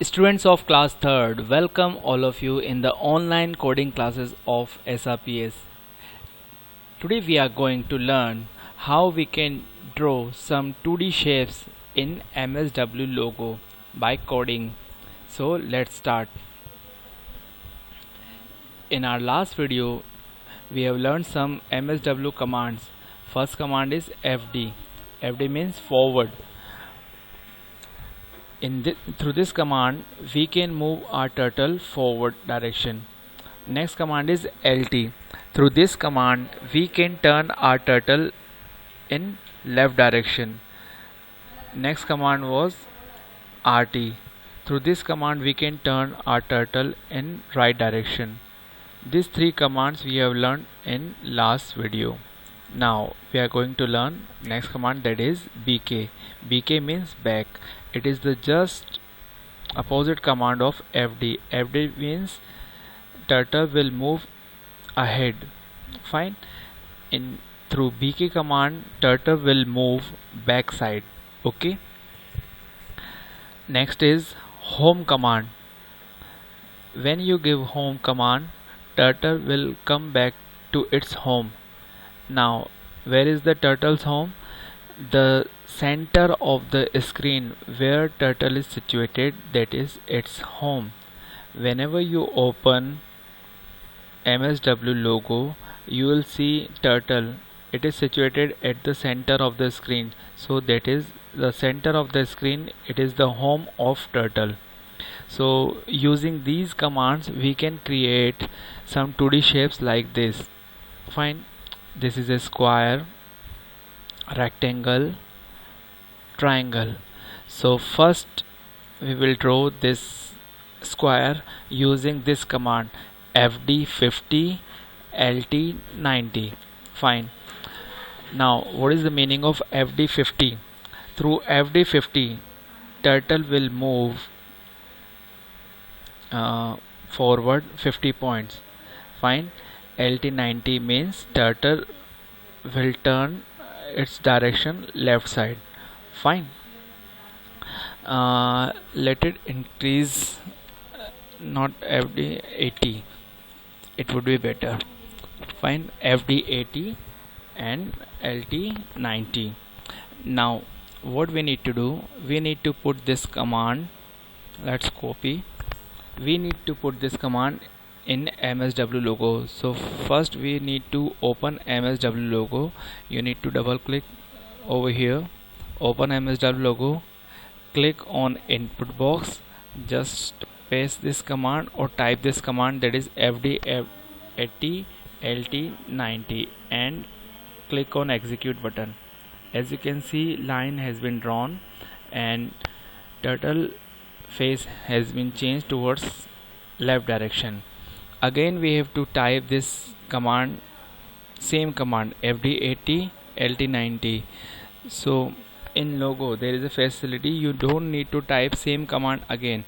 Students of class 3rd, welcome all of you in the online coding classes of SRPS. Today we are going to learn how we can draw some 2D shapes in MSW logo by coding. So let's start. In our last video, we have learned some MSW commands. First command is FD. FD means forward. Through this command we can move our turtle forward direction. Next command is LT. Through this command we can turn our turtle in left direction. Next command was RT. Through this command we can turn our turtle in right direction. These three commands we have learned in last video. Now we are going to learn next command, that is BK. BK means back. It is the just opposite command of FD. FD means turtle will move ahead. Fine. In through BK command turtle will move backside. Okay. Next is home command. When you give home command, turtle will come back to its home. Now where is the turtle's home? The center of the screen where turtle is situated, that is its home. Whenever you open MSW logo, you will see turtle. It is situated at the center of the screen, so that is the center of the screen. It is the home of turtle. So using these commands we can create some 2D shapes like this. Fine. This is a square, rectangle, triangle. So first we will draw this square using this command FD50 LT90. Fine. Now what is the meaning of FD50? Through FD50 turtle will move forward 50 points. Fine. LT90 means turtle will turn its direction left side. Fine. Let it increase, not FD80, it would be better. Fine. FD80 and LT90. Now what we need to do, we need to put this command, let's copy. We need to put this command in MSW logo. So first we need to open MSW logo. You need to double click over here, open MSW logo, click on input box, just paste this command or type this command, that is FD80 LT90, and click on execute button. As you can see, line has been drawn and turtle face has been changed towards left direction. Again we have to type this command, same command, FD80 LT90. So in logo there is a facility, you don't need to type same command again.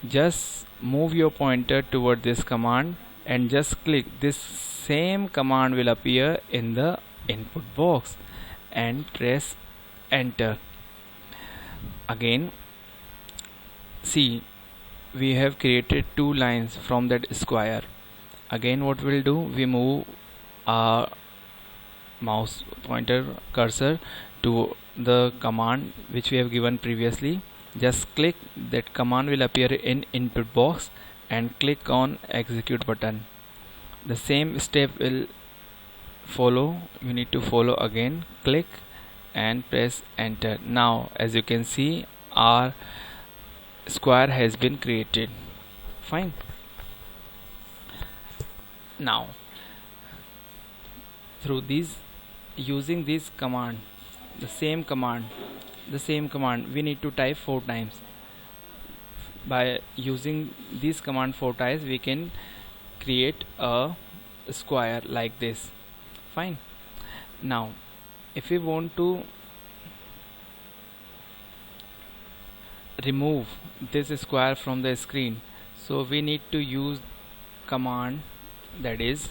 Just move your pointer toward this command and just click. This same command will appear in the input box and press enter. Again see, we have created two lines from that square. Again what we'll do, we move our mouse pointer cursor to the command which we have given previously. Just click, that command will appear in input box, and click on execute button. The same step will follow, you need to follow again, click and press enter. Now as you can see, our square has been created. Fine. Now through these, using this command, the same command we need to type 4 times. By using this command 4 times we can create a square like this. Fine. Now if we want to remove this square from the screen, so we need to use command, that is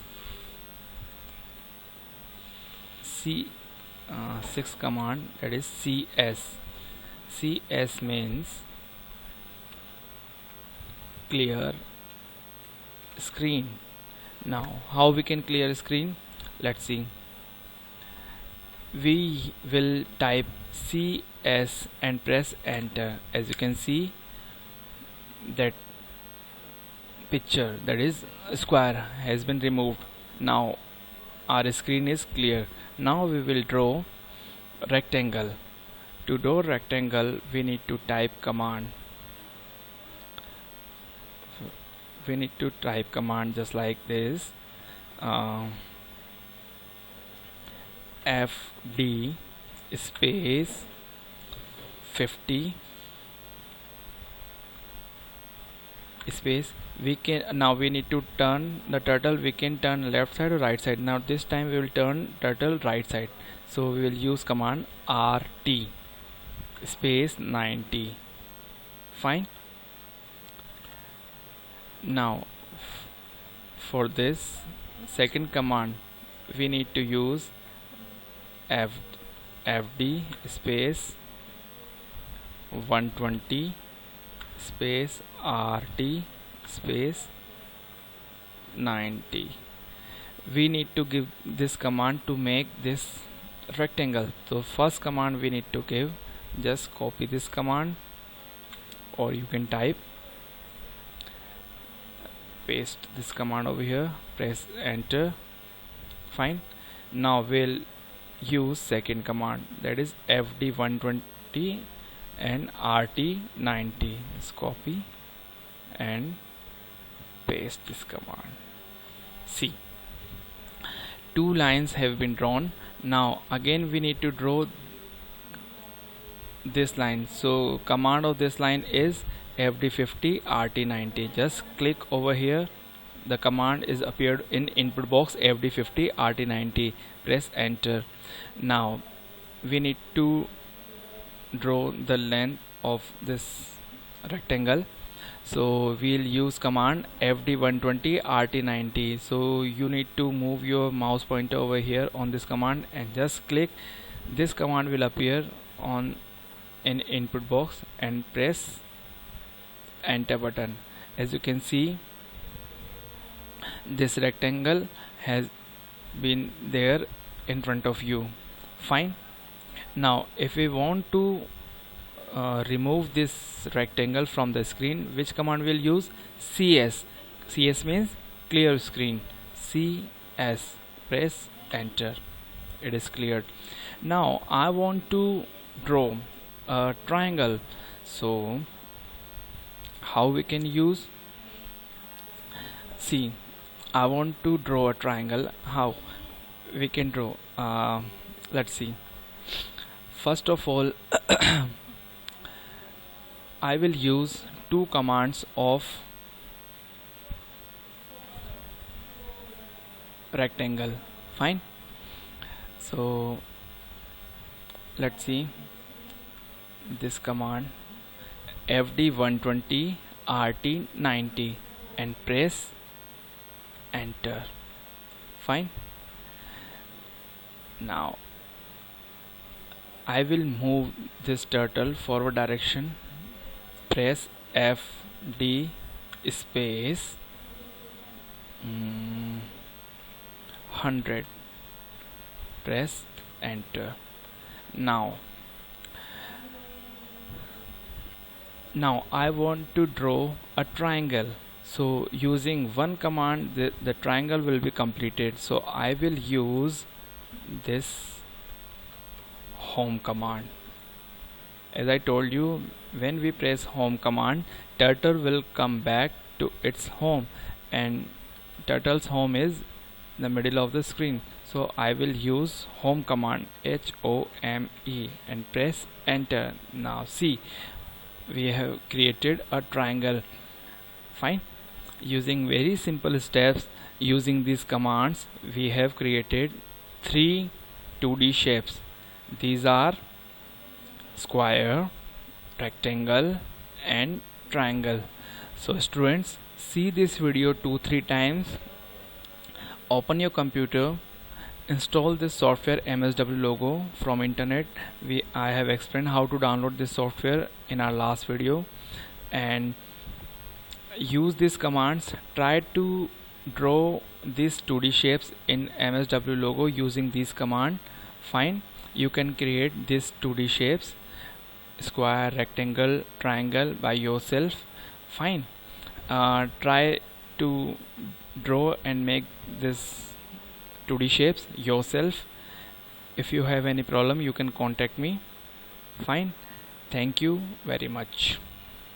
C6 command, that is CS. CS means clear screen. Now how we can clear screen? Let's see. We will type CS and press enter. As you can see, that picture, that is square, has been removed. Now our screen is clear. Now we will draw rectangle. To draw rectangle, we need to type command. We need to type command just like this. FD space 50 space. We can now we need to turn the turtle. We can turn left side or right side. Now this time we will turn turtle right side, so we will use command RT space 90. Fine. Now for this second command, we need to use FD space 120 space RT space 90. We need to give this command to make this rectangle. So first command we need to give, just copy this command, or you can type, paste this command over here, press enter. Fine. Now we'll use second command, that is FD 120 and RT 90. Just copy and paste this command. See, two lines have been drawn. Now again we need to draw this line. So command of this line is FD50 RT90. Just click over here, the command is appeared in input box, FD50 RT90. Press enter. Now we need to draw the length of this rectangle, so we'll use command FD120 RT90. so you need to move your mouse pointer over here on this command and just click. This command will appear on in input box and press enter button. As you can see, this rectangle has been there in front of you. Fine. Now if we want to remove this rectangle from the screen, which command will use? CS. CS means clear screen. CS. Press enter. It is cleared. Now I want to draw a triangle. So how we can use? See, I want to draw a triangle. How we can draw? Let's see. First of all, I will use two commands of rectangle. Fine. So let's see this command, FD120 RT90, and press enter. Fine. Now I will move this turtle forward direction. Press FD space 100. Press enter. Now I want to draw a triangle. So using one command, the triangle will be completed. So I will use this home command. As I told you, when we press home command, turtle will come back to its home, and turtle's home is the middle of the screen. So I will use home command, HOME, and press enter. Now see, we have created a triangle. Fine. Using very simple steps, using these commands, we have created three 2D shapes. These are square, rectangle, and triangle. So students, see this video 2-3 times. Open your computer, install this software MSW Logo from internet. I have explained how to download this software in our last video, and use these commands. Try to draw these 2D shapes in MSW logo using these command. Fine, you can create these 2D shapes, square, rectangle, triangle by yourself. Fine, try to draw and make this 2D shapes yourself. If you have any problem, you can contact me. Fine, thank you very much.